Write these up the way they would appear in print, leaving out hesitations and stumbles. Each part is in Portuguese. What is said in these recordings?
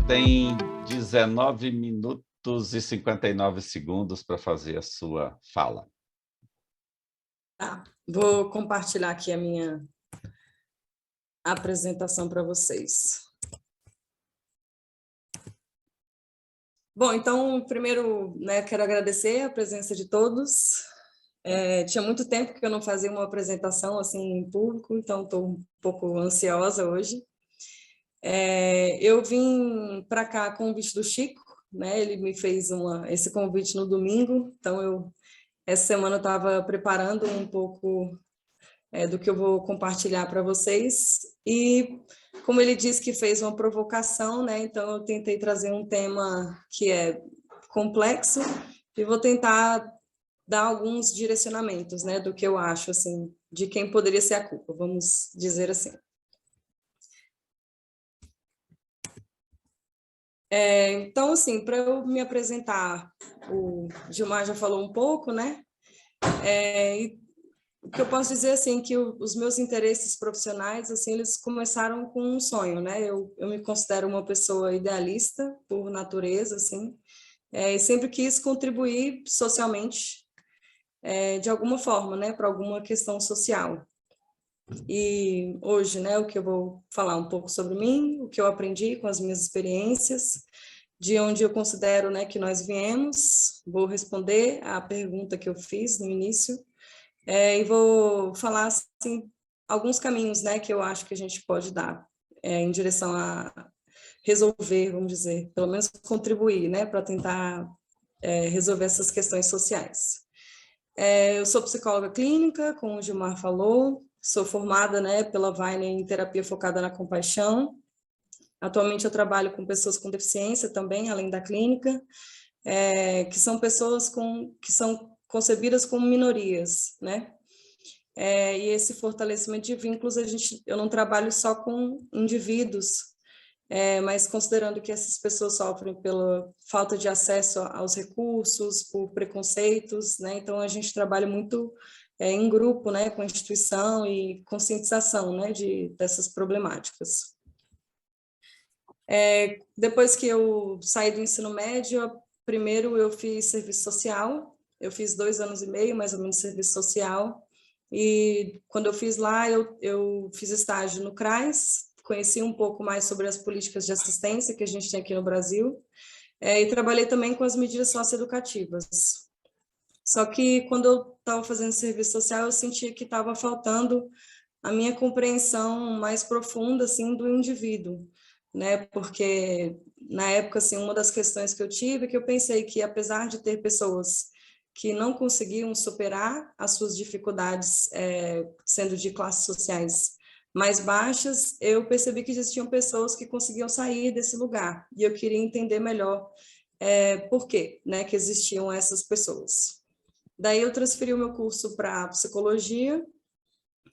tem 19 minutos e 59 segundos para fazer a sua fala. Tá, vou compartilhar aqui a minha apresentação para vocês. Bom, então, primeiro, quero agradecer a presença de todos. Tinha muito tempo que eu não fazia uma apresentação assim em público, então estou um pouco ansiosa hoje. Eu vim para cá com o convite do Chico, ele me fez esse convite no domingo, então essa semana eu estava preparando um pouco do que eu vou compartilhar para vocês, e como ele disse que fez uma provocação, então eu tentei trazer um tema que é complexo e vou tentar dar alguns direcionamentos, do que eu acho, assim, de quem poderia ser a culpa, vamos dizer assim. Então, assim, para eu me apresentar, o Gilmar já falou um pouco, e o que eu posso dizer, assim, que os meus interesses profissionais, assim, eles começaram com um sonho, eu me considero uma pessoa idealista, por natureza, assim, e sempre quis contribuir socialmente, de alguma forma, para alguma questão social. E hoje, o que eu vou falar um pouco sobre mim, o que eu aprendi com as minhas experiências, de onde eu considero, que nós viemos, vou responder a pergunta que eu fiz no início, e vou falar, assim, alguns caminhos, que eu acho que a gente pode dar em direção a resolver, vamos dizer, pelo menos contribuir, para tentar resolver essas questões sociais. Eu sou psicóloga clínica, como o Gilmar falou, sou formada, pela Weiner em terapia focada na compaixão. Atualmente eu trabalho com pessoas com deficiência também, além da clínica, que são pessoas que são concebidas como minorias, e esse fortalecimento de vínculos, eu não trabalho só com indivíduos, mas considerando que essas pessoas sofrem pela falta de acesso aos recursos, por preconceitos, então a gente trabalha muito em grupo, com a instituição e conscientização, dessas problemáticas. Depois que eu saí do ensino médio, primeiro eu fiz serviço social, eu fiz 2 anos e meio, mais ou menos, de serviço social, e quando eu fiz lá, eu fiz estágio no CRAS, conheci um pouco mais sobre as políticas de assistência que a gente tem aqui no Brasil, e trabalhei também com as medidas socioeducativas. Só que quando eu estava fazendo serviço social, eu sentia que estava faltando a minha compreensão mais profunda, assim, do indivíduo, porque na época, assim, uma das questões que eu tive é que eu pensei que, apesar de ter pessoas que não conseguiam superar as suas dificuldades, sendo de classes sociais mais baixas, eu percebi que existiam pessoas que conseguiam sair desse lugar, e eu queria entender melhor por quê, que existiam essas pessoas. Daí eu transferi o meu curso para psicologia,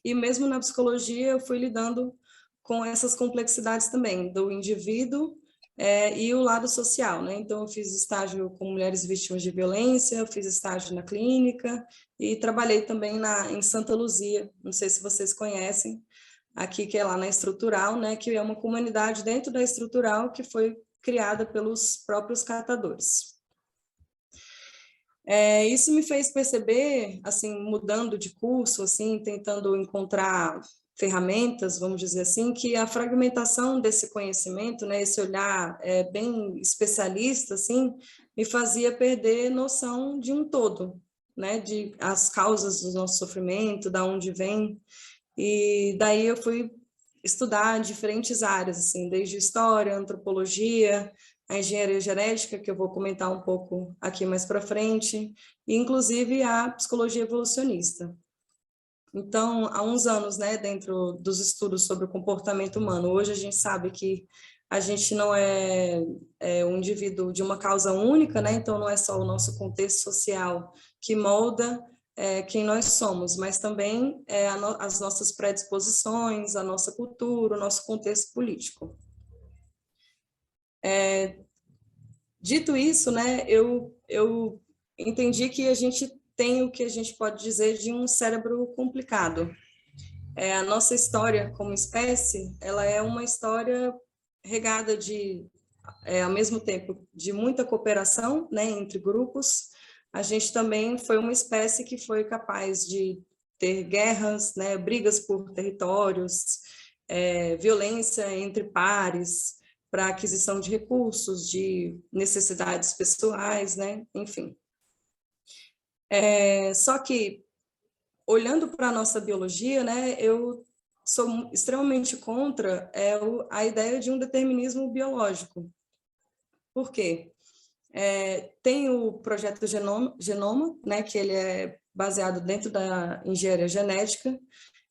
e mesmo na psicologia eu fui lidando com essas complexidades também, do indivíduo e o lado social, Então eu fiz estágio com mulheres vítimas de violência, eu fiz estágio na clínica e trabalhei também em Santa Luzia, não sei se vocês conhecem, aqui que é lá na Estrutural, que é uma comunidade dentro da Estrutural que foi criada pelos próprios catadores. Isso me fez perceber, assim, mudando de curso, assim, tentando encontrar ferramentas, vamos dizer assim, que a fragmentação desse conhecimento, esse olhar bem especialista, assim, me fazia perder noção de um todo, de as causas do nosso sofrimento, da onde vem, e daí eu fui estudar diferentes áreas, assim, desde história, antropologia, a engenharia genética, que eu vou comentar um pouco aqui mais para frente, e inclusive a psicologia evolucionista. Então, há uns anos, dentro dos estudos sobre o comportamento humano, hoje a gente sabe que a gente não é um indivíduo de uma causa única, então não é só o nosso contexto social que molda quem nós somos, mas também as nossas predisposições, a nossa cultura, o nosso contexto político. Dito isso, eu entendi que a gente tem o que a gente pode dizer de um cérebro complicado. A nossa história como espécie, ela é uma história regada de ao mesmo tempo de muita cooperação, né, entre grupos, a gente também foi uma espécie que foi capaz de ter guerras, né, brigas por territórios, violência entre pares, para aquisição de recursos, de necessidades pessoais, né, enfim. Só que, olhando para a nossa biologia, né, eu sou extremamente contra a ideia de um determinismo biológico. Por quê? Tem o projeto Genoma, né, que ele é baseado dentro da engenharia genética,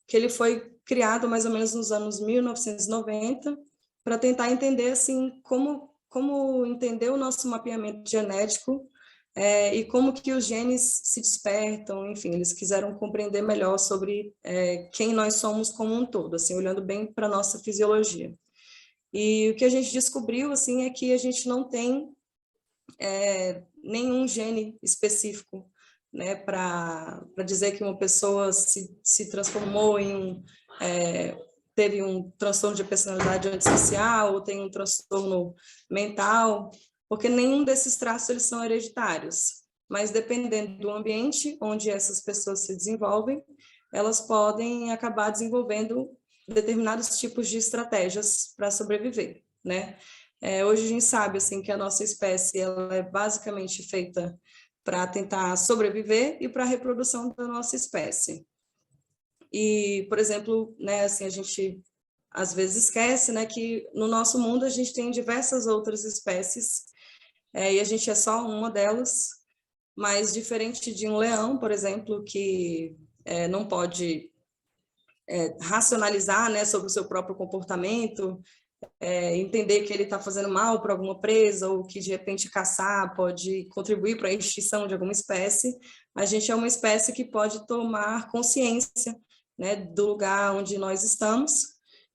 que ele foi criado mais ou menos nos anos 1990 para tentar entender assim como entender o nosso mapeamento genético e como que os genes se despertam, enfim, eles quiseram compreender melhor sobre quem nós somos como um todo, assim, olhando bem para a nossa fisiologia. E o que a gente descobriu, assim, é que a gente não tem nenhum gene específico, né, para dizer que uma pessoa se transformou teve um transtorno de personalidade antissocial ou tem um transtorno mental, porque nenhum desses traços eles são hereditários, mas dependendo do ambiente onde essas pessoas se desenvolvem, elas podem acabar desenvolvendo determinados tipos de estratégias para sobreviver, né? Hoje a gente sabe assim que a nossa espécie ela é basicamente feita para tentar sobreviver e para a reprodução da nossa espécie. E, por exemplo, né, assim, a gente às vezes esquece, né, que no nosso mundo a gente tem diversas outras espécies e a gente é só uma delas, mas diferente de um leão, por exemplo, que não pode racionalizar, né, sobre o seu próprio comportamento, entender que ele está fazendo mal para alguma presa ou que de repente caçar pode contribuir para a extinção de alguma espécie, a gente é uma espécie que pode tomar consciência, né, do lugar onde nós estamos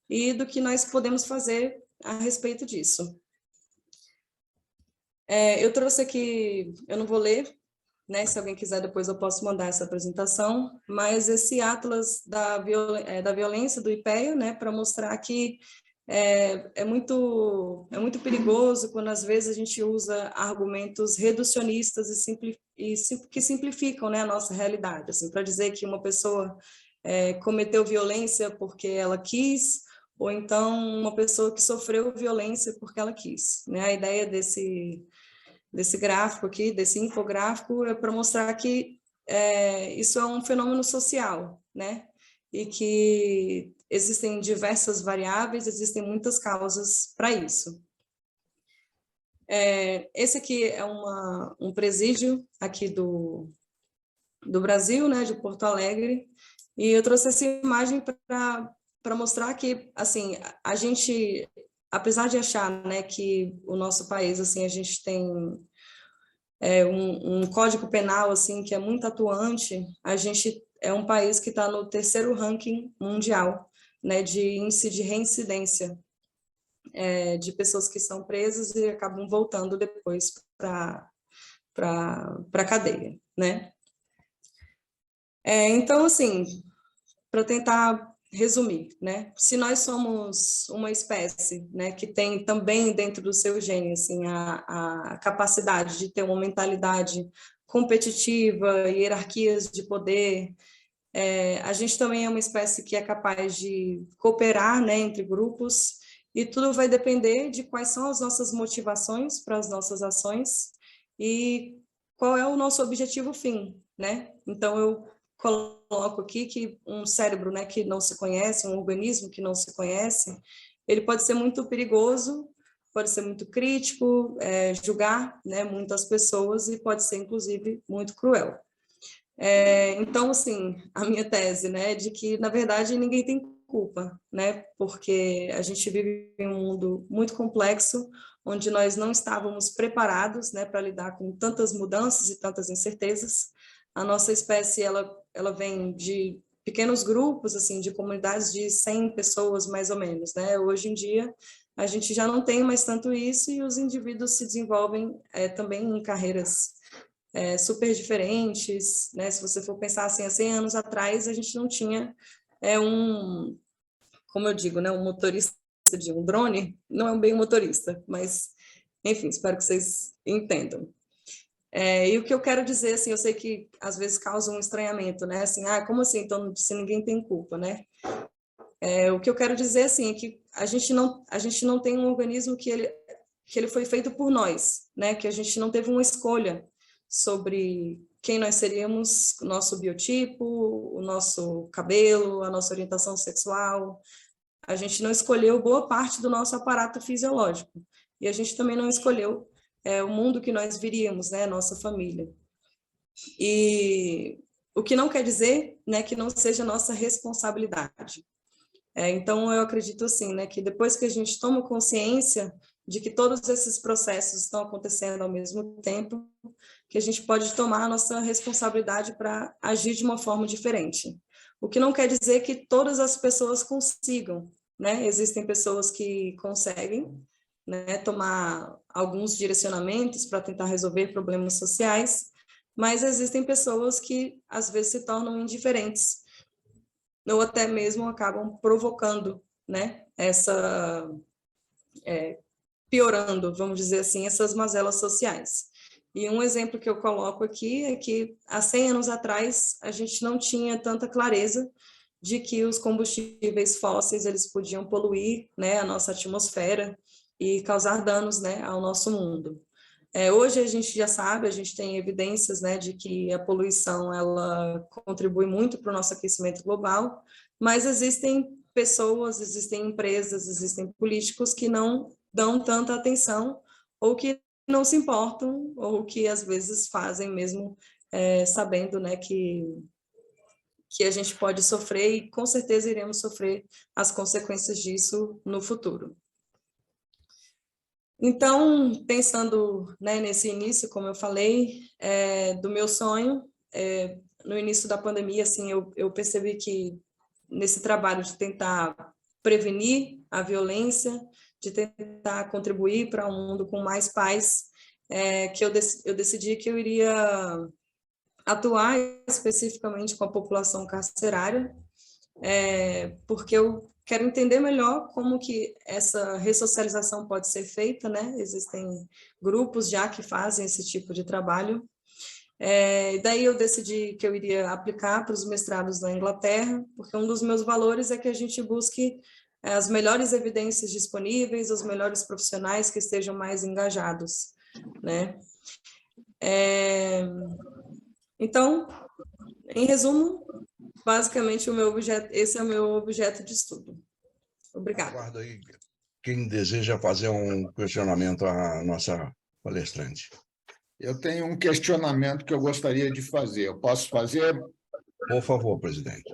e do que nós podemos fazer a respeito disso. Eu trouxe aqui, eu não vou ler, né, se alguém quiser depois eu posso mandar essa apresentação, mas esse Atlas da violência do IPEA, né, para mostrar que é muito perigoso quando às vezes a gente usa argumentos reducionistas que simplificam, né, a nossa realidade, assim, para dizer que uma pessoa cometeu violência porque ela quis, ou então uma pessoa que sofreu violência porque ela quis, né? A ideia desse gráfico aqui, desse infográfico, é para mostrar que isso é um fenômeno social, né? E que existem diversas variáveis, existem muitas causas para isso. Esse aqui é um presídio aqui do Brasil, né, de Porto Alegre, e eu trouxe essa imagem para mostrar que, assim, a gente, apesar de achar, né, que o nosso país, assim, a gente tem um código penal, assim, que é muito atuante, a gente é um país que está no 3º ranking mundial, né, de índice de reincidência de pessoas que são presas e acabam voltando depois para a cadeia, né? Então, assim, para tentar resumir, né? Se nós somos uma espécie, né, que tem também dentro do seu gene, assim, a capacidade de ter uma mentalidade competitiva, hierarquias de poder, a gente também é uma espécie que é capaz de cooperar, né, entre grupos, e tudo vai depender de quais são as nossas motivações para as nossas ações e qual é o nosso objetivo fim, né? Então, eu coloco aqui que um cérebro, né, que não se conhece, um organismo que não se conhece, ele pode ser muito perigoso, pode ser muito crítico, julgar, né, muitas pessoas e pode ser, inclusive, muito cruel. Então, assim, a minha tese, né, é de que, na verdade, ninguém tem culpa, né, porque a gente vive em um mundo muito complexo, onde nós não estávamos preparados, né, para lidar com tantas mudanças e tantas incertezas. A nossa espécie, ela vem de pequenos grupos, assim, de comunidades de 100 pessoas, mais ou menos, né, hoje em dia, a gente já não tem mais tanto isso e os indivíduos se desenvolvem também em carreiras super diferentes, né? Se você for pensar assim, há 100 anos atrás, a gente não tinha como eu digo, né, um motorista de um drone, não é bem um motorista, mas Enfim, espero que vocês entendam. E o que eu quero dizer, assim, eu sei que às vezes causa um estranhamento, né? Assim, como assim, então, se ninguém tem culpa, né? O que eu quero dizer, assim, é que a gente não tem um organismo que ele foi feito por nós, né? Que a gente não teve uma escolha sobre quem nós seríamos, o nosso biotipo, o nosso cabelo, a nossa orientação sexual. A gente não escolheu boa parte do nosso aparato fisiológico. E a gente também não escolheu o mundo que nós viríamos, né? Nossa família. E o que não quer dizer, né, que não seja nossa responsabilidade. Então, eu acredito assim, né, que depois que a gente toma consciência de que todos esses processos estão acontecendo ao mesmo tempo, que a gente pode tomar a nossa responsabilidade para agir de uma forma diferente. O que não quer dizer que todas as pessoas consigam, né? Existem pessoas que conseguem, né, tomar alguns direcionamentos para tentar resolver problemas sociais, mas existem pessoas que às vezes se tornam indiferentes ou até mesmo acabam provocando, né, piorando, vamos dizer assim, essas mazelas sociais. E um exemplo que eu coloco aqui é que há 100 anos atrás a gente não tinha tanta clareza de que os combustíveis fósseis eles podiam poluir, né, a nossa atmosfera e causar danos, né, ao nosso mundo. Hoje a gente já sabe, a gente tem evidências, né, de que a poluição ela contribui muito para o nosso aquecimento global, mas existem pessoas, existem empresas, existem políticos que não dão tanta atenção ou que não se importam ou que às vezes fazem mesmo sabendo, né, que a gente pode sofrer e com certeza iremos sofrer as consequências disso no futuro. Então, pensando, né, nesse início, como eu falei, do meu sonho, no início da pandemia, assim, eu percebi que nesse trabalho de tentar prevenir a violência, de tentar contribuir para um mundo com mais paz, que eu decidi que eu iria atuar especificamente com a população carcerária, porque eu quero entender melhor como que essa ressocialização pode ser feita, né? Existem grupos já que fazem esse tipo de trabalho. Daí eu decidi que eu iria aplicar para os mestrados na Inglaterra, porque um dos meus valores é que a gente busque as melhores evidências disponíveis, os melhores profissionais que estejam mais engajados, né? Então, em resumo, basicamente esse é o meu objeto de estudo. Obrigada. Aguardo aí quem deseja fazer um questionamento à nossa palestrante. Eu tenho um questionamento que eu gostaria de fazer. Eu posso fazer? Por favor, presidente.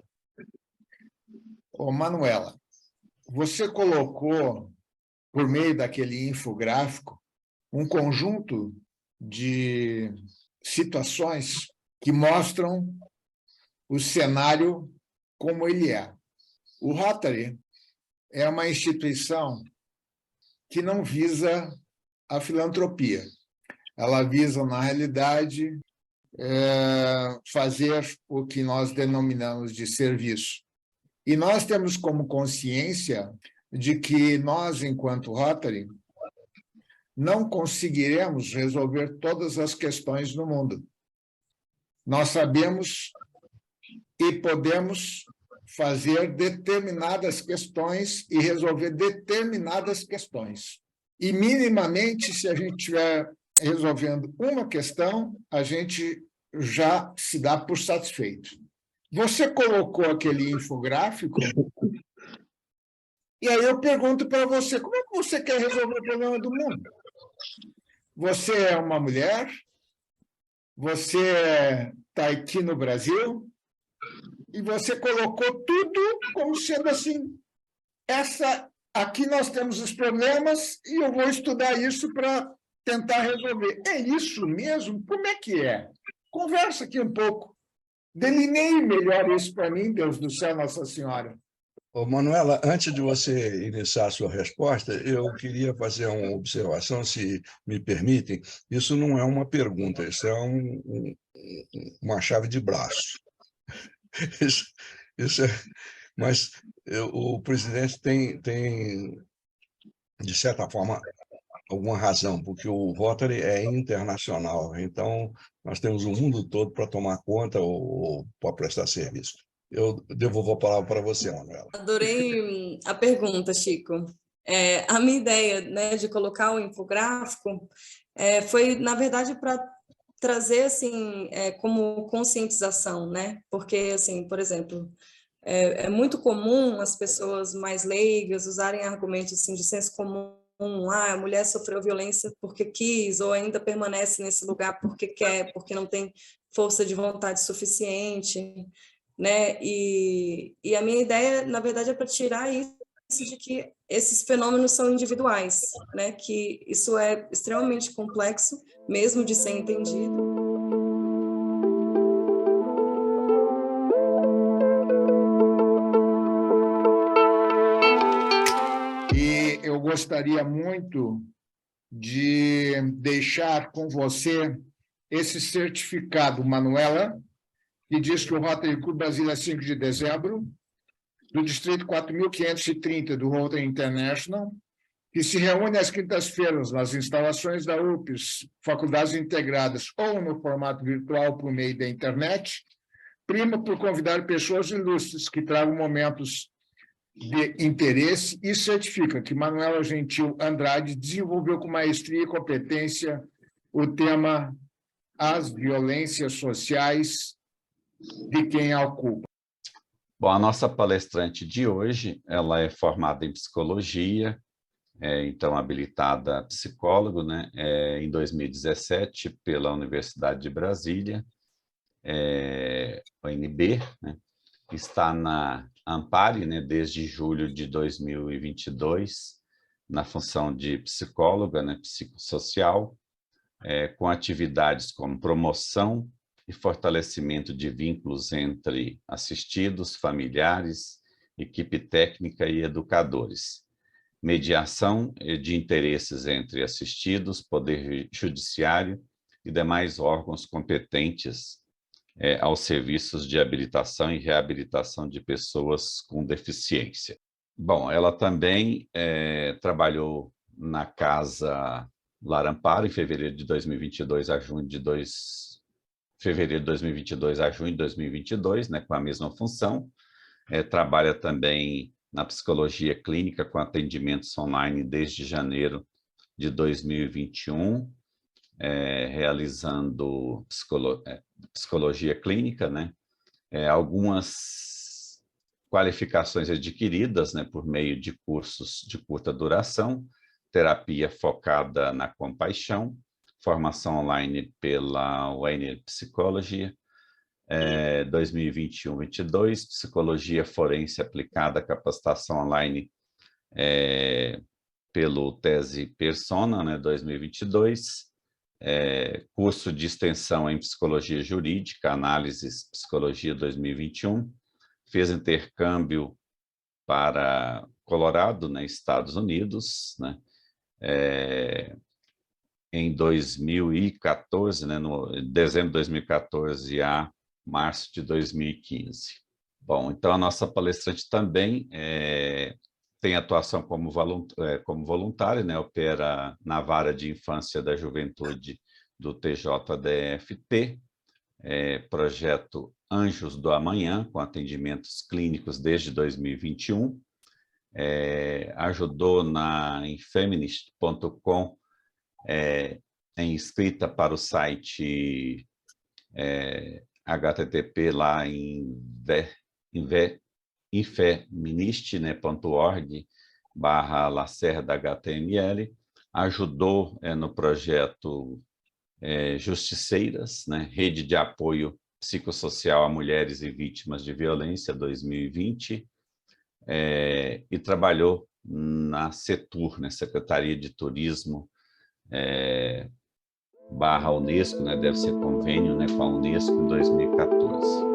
Ô, Manuela, você colocou, por meio daquele infográfico, um conjunto de situações que mostram o cenário como ele é. O Rotary é uma instituição que não visa a filantropia. Ela visa, na realidade, fazer o que nós denominamos de serviço. E nós temos como consciência de que nós, enquanto Rotary, não conseguiremos resolver todas as questões no mundo. Nós sabemos e podemos fazer determinadas questões e resolver determinadas questões. E, minimamente, se a gente estiver resolvendo uma questão, a gente já se dá por satisfeito. Você colocou aquele infográfico, e aí eu pergunto para você, como é que você quer resolver o problema do mundo? Você é uma mulher, você está aqui no Brasil, e você colocou tudo como sendo assim, aqui nós temos os problemas e eu vou estudar isso para tentar resolver. É isso mesmo? Como é que é? Conversa aqui um pouco. Delineie melhor isso para mim, Deus do céu, Nossa Senhora. Ô, Manuela, antes de você iniciar a sua resposta, eu queria fazer uma observação, se me permitem. Isso não é uma pergunta, isso é uma chave de braço. Mas o presidente tem, de certa forma, alguma razão, porque o Rotary é internacional, então nós temos o mundo todo para tomar conta ou para prestar serviço. Eu devolvo a palavra para você, Manuela. Adorei a pergunta, Chico. A minha ideia, né, de colocar o infográfico foi, na verdade, para trazer assim como conscientização, né? Porque, assim, por exemplo, é muito comum as pessoas mais leigas usarem argumentos assim, de senso comum. A mulher sofreu violência porque quis, ou ainda permanece nesse lugar porque quer, porque não tem força de vontade suficiente, né? E a minha ideia, na verdade, é para tirar isso de que esses fenômenos são individuais, né? Que isso é extremamente complexo, mesmo de ser entendido. E eu gostaria muito de deixar com você esse certificado, Manuela, que diz que o Rotary Club Brasília 5 de dezembro, do Distrito 4530 do Rotary International, que se reúne às quintas-feiras nas instalações da UPES, faculdades integradas ou no formato virtual por meio da internet, prima por convidar pessoas ilustres que tragam momentos de interesse e certifica que Manuela Gentil Andrade desenvolveu com maestria e competência o tema As Violências Sociais de quem a ocupa. Bom, a nossa palestrante de hoje, ela é formada em psicologia, então habilitada psicólogo, né, em 2017 pela Universidade de Brasília, UNB, né, está na Ampare, né, desde julho de 2022, na função de psicóloga, né, psicossocial, com atividades como promoção e fortalecimento de vínculos entre assistidos, familiares, equipe técnica e educadores, mediação de interesses entre assistidos, poder judiciário e demais órgãos competentes aos serviços de habilitação e reabilitação de pessoas com deficiência. Bom, ela também trabalhou na Casa Lar Amparo em fevereiro de 2022 a junho de 2022, né, com a mesma função. Trabalha também na psicologia clínica com atendimentos online desde janeiro de 2021, realizando psicologia clínica, né? Algumas qualificações adquiridas, né, por meio de cursos de curta duração, terapia focada na compaixão, formação online pela UNL Psicologia, 2021-22, psicologia forense aplicada, capacitação online pelo Tese Persona, né, 2022, curso de extensão em psicologia jurídica, análises psicologia 2021, fez intercâmbio para Colorado, né, Estados Unidos, né, em 2014, né, no dezembro de 2014 a março de 2015. Bom, então a nossa palestrante também tem atuação como voluntária, né, opera na Vara de Infância da Juventude do TJDFT, projeto Anjos do Amanhã, com atendimentos clínicos desde 2021, ajudou na infeminist.com em escrita para o site http lá em infeminist.org/Lacerda-HTML, ajudou no projeto Justiceiras, né, Rede de Apoio Psicossocial a Mulheres e Vítimas de Violência 2020, e trabalhou na CETUR, né, Secretaria de Turismo / Unesco, né, deve ser convênio, né, com a Unesco em 2014.